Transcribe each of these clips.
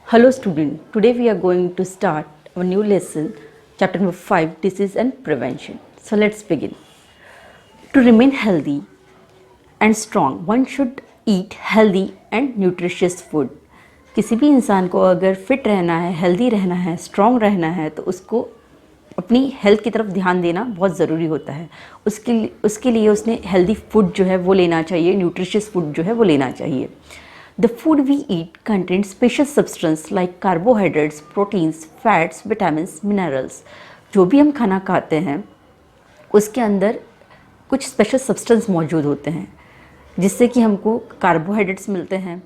Hello student, today we are going to start our new lesson, chapter number 5, disease and prevention. So let's begin. To remain healthy and strong, one should eat healthy and nutritious food. किसी भी इंसान को अगर fit रहना है, healthy रहना है, strong रहना है तो उसको अपनी हेल्थ की तरफ ध्यान देना बहुत ज़रूरी होता है। उसके लिए उसने हेल्दी फूड जो है वो लेना चाहिए, न्यूट्रिशियस फूड जो है वो लेना चाहिए। The food we eat contains special substance like carbohydrates, proteins, fats, vitamins, minerals. जो भी हम खाना खाते हैं उसके अंदर कुछ स्पेशल सब्सटेंस मौजूद होते हैं जिससे कि हमको कार्बोहाइड्रेट्स मिलते हैं,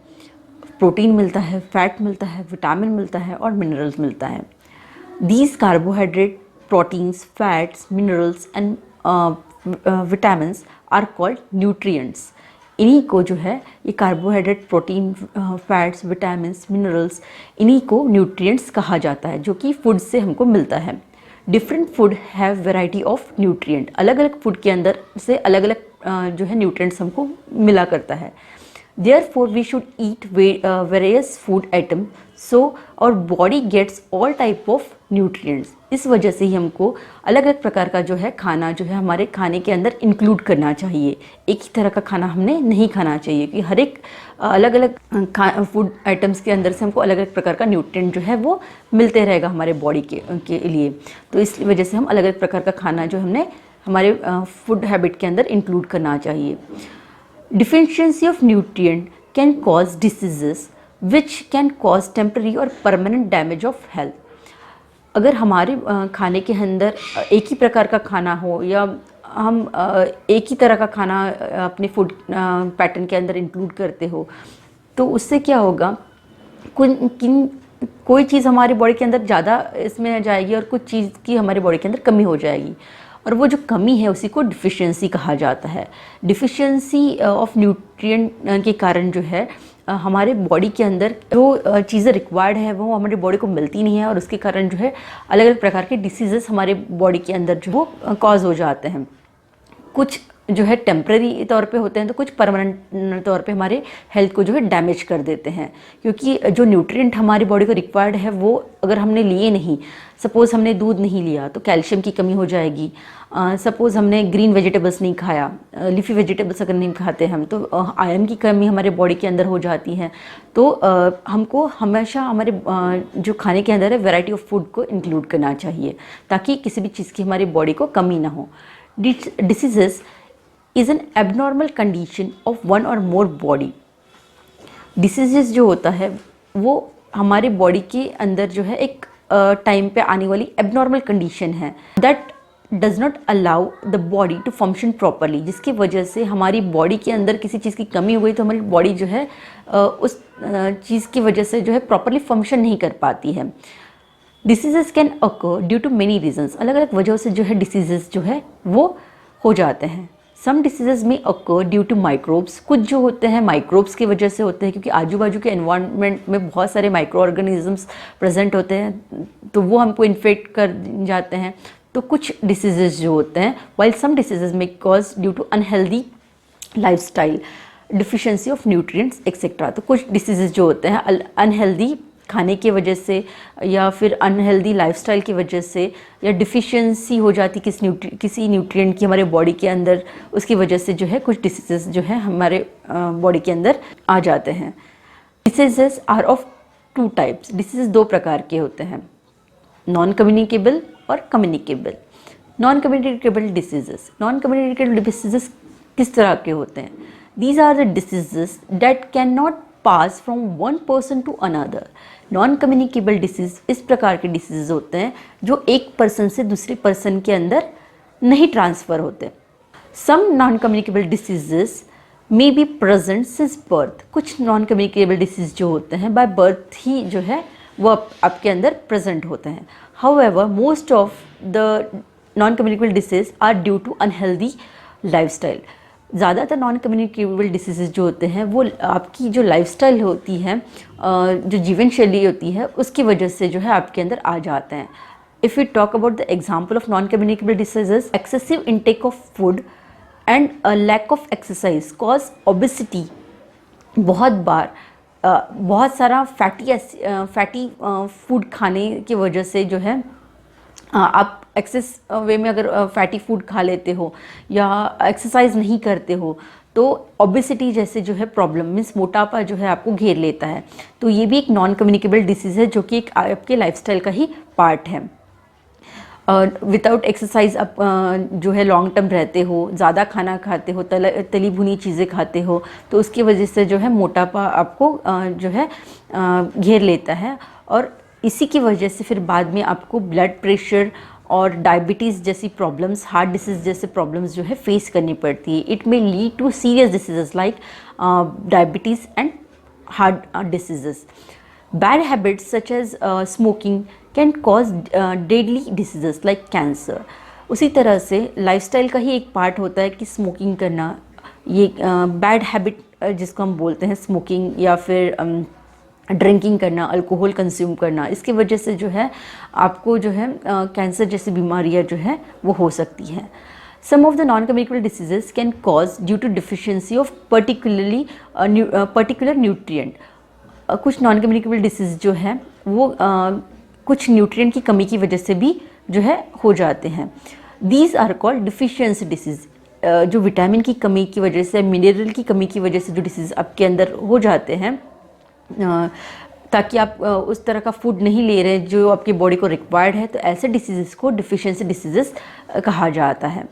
प्रोटीन मिलता है, फैट मिलता है, विटामिन मिलता है और मिनरल्स मिलता है। These carbohydrate, proteins, fats, minerals and vitamins are called nutrients. इन्हीं को जो है ये carbohydrate, protein, fats, vitamins, minerals, इन्हीं को न्यूट्रिएंट्स कहा जाता है जो कि फूड से हमको मिलता है। Different food have variety of nutrient. अलग अलग फूड के अंदर से अलग अलग जो है न्यूट्रिएंट्स हमको मिला करता है। Therefore, we should eat various food items so our body gets all type of nutrients. इस वजह से ही हमको अलग अलग प्रकार का जो है खाना जो है हमारे खाने के अंदर इंक्लूड करना चाहिए। एक ही तरह का खाना हमने नहीं खाना चाहिए कि हर एक अलग अलग फूड आइटम्स के अंदर से हमको अलग अलग प्रकार का न्यूट्रिएंट जो है वो मिलते रहेगा हमारे बॉडी के लिए। तो इस वजह से हम अलग अलग प्रकार का खाना जो हमने हमारे फूड हैबिट के अंदर इंक्लूड करना चाहिए। Deficiency of nutrient can cause diseases which can cause temporary or permanent damage of health. अगर हमारे खाने के अंदर एक ही प्रकार का खाना हो या हम एक ही तरह का खाना अपने फूड पैटर्न के अंदर इंक्लूड करते हो तो उससे क्या होगा, कोई चीज़ हमारी बॉडी के अंदर ज़्यादा इसमें जाएगी और कुछ चीज़ की हमारी बॉडी के अंदर कमी हो जाएगी और वो जो कमी है उसी को डिफिशियंसी कहा जाता है। डिफिशियंसी ऑफ न्यूट्रिएंट के कारण जो है हमारे बॉडी के अंदर जो चीज़ें रिक्वायर्ड है वो हमारी बॉडी को मिलती नहीं है और उसके कारण जो है अलग अलग प्रकार के डिसीजेस हमारे बॉडी के अंदर जो वो कॉज हो जाते हैं। कुछ जो है टेम्परेरी तौर पे होते हैं तो कुछ परमानेंट तौर पे हमारे हेल्थ को जो है डैमेज कर देते हैं, क्योंकि जो न्यूट्रिएंट हमारी बॉडी को रिक्वायर्ड है वो अगर हमने लिए नहीं, सपोज़ हमने दूध नहीं लिया तो कैल्शियम की कमी हो जाएगी। सपोज़ हमने ग्रीन वेजिटेबल्स नहीं खाया, लीफी वेजिटेबल्स अगर नहीं खाते हम तो आयरन की कमी हमारे बॉडी के अंदर हो जाती है। तो हमको हमेशा हमारे जो खाने के अंदर है वैरायटी ऑफ फूड को इंक्लूड करना चाहिए ताकि किसी भी चीज़ की हमारी बॉडी को कमी ना हो। Diseases is an abnormal condition of one और मोर बॉडी। डिसीजेस जो होता है वो हमारे बॉडी के अंदर जो है एक टाइम पे आने वाली एबनॉर्मल कंडीशन है that does not allow the body to function properly, जिसकी वजह से हमारी बॉडी के अंदर किसी चीज़ की कमी हो गई तो हमारी बॉडी जो है उस चीज़ की वजह से जो है प्रॉपरली फंक्शन नहीं कर पाती है। Diseases can occur due to many reasons. अलग अलग वजहों से जो है डिसीजेस जो है वो हो जाते हैं। सम डिसीजेज में अकर ड्यू टू माइक्रोब्स। कुछ जो होते हैं माइक्रोब्स की वजह से होते हैं क्योंकि आजू बाजू के एनवायरनमेंट में बहुत सारे माइक्रो ऑर्गेनिजम्स प्रेजेंट होते हैं तो वो हमको इन्फेक्ट कर जाते हैं। तो कुछ डिसीजेज जो होते हैं, वाइल सम डिसीजेज में cause due to unhealthy lifestyle, deficiency of nutrients etcetera. तो कुछ डिसीजेज जो होते हैं अनहेल्दी खाने की वजह से या फिर अनहेल्दी लाइफस्टाइल की वजह से या डिफिशिएंसी हो जाती किसी न्यूट्रिएंट की हमारे बॉडी के अंदर, उसकी वजह से जो है कुछ डिसीजेस जो है हमारे बॉडी के अंदर आ जाते हैं। Diseases are of two types. Diseases दो प्रकार के होते हैं, नॉन कम्युनिकेबल और communicable. Non communicable diseases. Non communicable diseases किस तरह के होते हैं? These are the diseases that can not pass from one person to another. Non communicable disease इस प्रकार के डिसीज़ होते हैं जो एक पर्सन से दूसरे पर्सन के अंदर नहीं ट्रांसफ़र होते। Some non communicable diseases may be present since birth. कुछ नॉन कम्युनिकेबल डिसीज़ जो होते हैं बाय बर्थ ही जो है वो आपके अंदर प्रेजेंट होते हैं। However most of the non communicable disease are due to unhealthy lifestyle. ज़्यादातर नॉन कम्युनिकेबल डिसीज़ जो होते हैं वो आपकी जो लाइफस्टाइल होती है, जो जीवन शैली होती है उसकी वजह से जो है आपके अंदर आ जाते हैं। If you talk about the example of non communicable diseases, excessive intake of food and lack of exercise cause obesity. बहुत बार बहुत सारा फैटी फूड खाने की वजह से जो है आप एक्सेस वे में अगर फैटी फूड खा लेते हो या एक्सरसाइज नहीं करते हो तो ओबेसिटी जैसे जो है प्रॉब्लम मीन्स मोटापा जो है आपको घेर लेता है। तो ये भी एक नॉन कम्युनिकेबल डिसीज़ है जो कि एक आपके लाइफस्टाइल का ही पार्ट है। विदाउट एक्सरसाइज आप जो है लॉन्ग टर्म रहते हो, ज़्यादा खाना खाते हो, तली भुनी चीज़ें खाते हो, तो उसकी वजह से जो है मोटापा आपको जो है घेर लेता है और इसी की वजह से फिर बाद में आपको ब्लड प्रेशर और डायबिटीज़ जैसी प्रॉब्लम्स, हार्ट डिसीज़ जैसे प्रॉब्लम्स जो है फेस करनी पड़ती है। It may lead to serious diseases like diabetes and heart diseases. Bad habits such as smoking can cause deadly diseases like cancer। उसी तरह से लाइफस्टाइल का ही एक पार्ट होता है कि स्मोकिंग करना, ये बैड हैबिट जिसको हम बोलते हैं स्मोकिंग या फिर ड्रिंकिंग करना, अल्कोहल कंज्यूम करना, इसकी वजह से जो है आपको जो है कैंसर जैसी बीमारियां जो है वो हो सकती हैं। Some of the non-communicable diseases can cause due to deficiency of particular nutrient। कुछ नॉन कम्युनिकेबल डिसीज़ जो है वो कुछ न्यूट्रिएंट की कमी की वजह से भी जो है हो जाते हैं। These are called deficiency disease. जो विटामिन की कमी की वजह से, मिनरल की कमी की वजह से जो डिसीज़ आपके अंदर हो जाते हैं ताकि आप उस तरह का फूड नहीं ले रहे जो आपकी बॉडी को रिक्वायर्ड है, तो ऐसे डिसीज़ को डिफिशियंसी डिसीज़ कहा जाता है।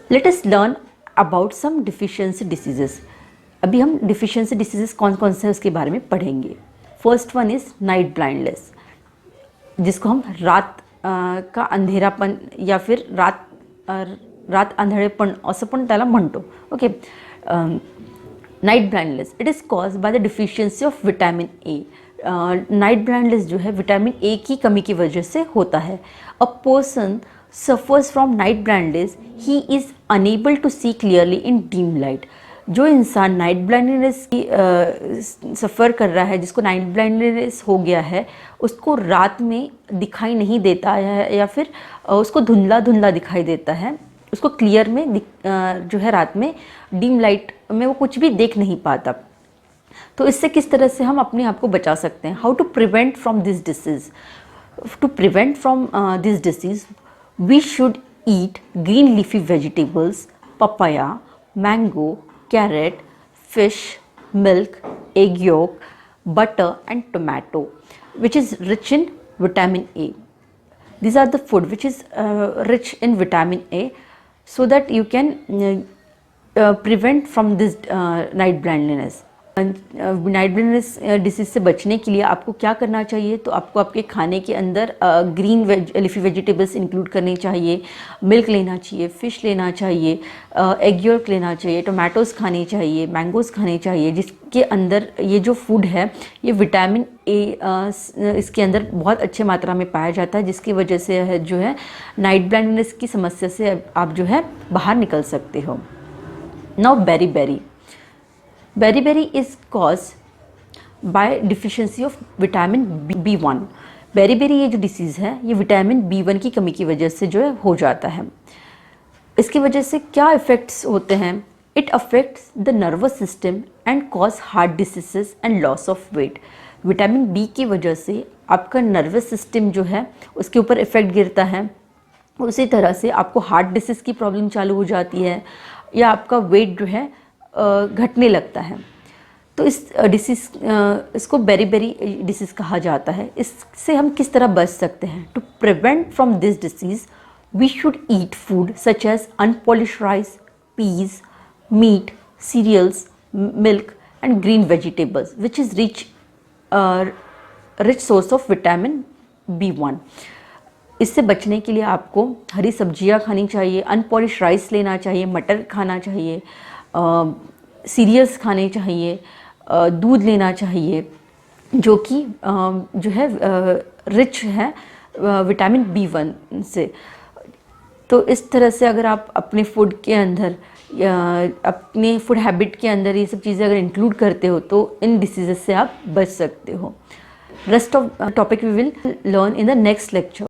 Let us learn about some deficiency disease. अभी हम डिफिशियंसी डिसीजेस कौन कौन से हैं उसके बारे में पढ़ेंगे। First one is night blindness, जिसको हम रात का अंधेरापन या फिर रात अंधेरेपण असं पण त्याला म्हणतो। Okay, night blindness it is caused by the deficiency of vitamin A. Night blindness जो है विटामिन ए की कमी की वजह से होता है। A person suffers from night blindness, he is unable to see clearly in dim light. जो इंसान नाइट ब्लाइंडनेस की सफ़र कर रहा है, जिसको नाइट ब्लाइंडनेस हो गया है, उसको रात में दिखाई नहीं देता है या फिर उसको धुंधला धुंधला दिखाई देता है, उसको क्लियर में जो है रात में डीम लाइट में वो कुछ भी देख नहीं पाता। तो इससे किस तरह से हम अपने आप को बचा सकते हैं? How to prevent from this disease? To prevent from this disease we should eat green leafy vegetables, papaya, mango, carrot, fish, milk, egg yolk, butter and tomato, which is rich in vitamin A. These are the food which is rich in vitamin A, so that you can prevent from this night blindness। Night blindness disease से बचने के लिए आपको क्या करना चाहिए? तो आपको आपके खाने के अंदर ग्रीन लीफी वेजिटेबल्स इंक्लूड करनी चाहिए, मिल्क लेना चाहिए, फ़िश लेना चाहिए, एग यॉल्क लेना चाहिए, टोमेटोज़ खाने चाहिए, मैंगोज़ खाने चाहिए, जिसके अंदर ये जो फूड है ये विटामिन ए इसके अंदर बहुत अच्छे मात्रा में पाया जाता है, जिसकी वजह से जो है नाइट ब्लाइंडनेस की समस्या से आप जो है बाहर निकल सकते हो। Now beri beri is caused by deficiency of vitamin B1। Beri ये जो डिसीज़ है ये विटामिन B1 की कमी की वजह से जो है हो जाता है। इसकी वजह से क्या इफ़ेक्ट्स होते हैं? It affects the nervous system and cause heart diseases and loss of weight. Vitamin B की वजह से आपका नर्वस सिस्टम जो है उसके ऊपर इफ़ेक्ट गिरता है, उसी तरह से आपको हार्ट डिसीज़ की प्रॉब्लम चालू हो जाती है या आपका वेट जो है घटने लगता है। तो इस डिसीज़ इसको बेरी डिसीज़ कहा जाता है। इससे हम किस तरह बच सकते हैं? To prevent from this disease we should eat food such as unpolished rice, peas, meat, cereals, milk and green vegetables which is rich source of vitamin B1। इससे बचने के लिए आपको हरी सब्जियां खानी चाहिए, अनपॉलिश्ड राइस लेना चाहिए, मटर खाना चाहिए, सीरियल्स खाने चाहिए, दूध लेना चाहिए जो कि जो है रिच है विटामिन B1 से। तो इस तरह से अगर आप अपने फूड के अंदर अपने फूड हैबिट के अंदर ये सब चीज़ें अगर इंक्लूड करते हो तो इन डिसीजेस से आप बच सकते हो। Rest of topic we will learn in the next lecture.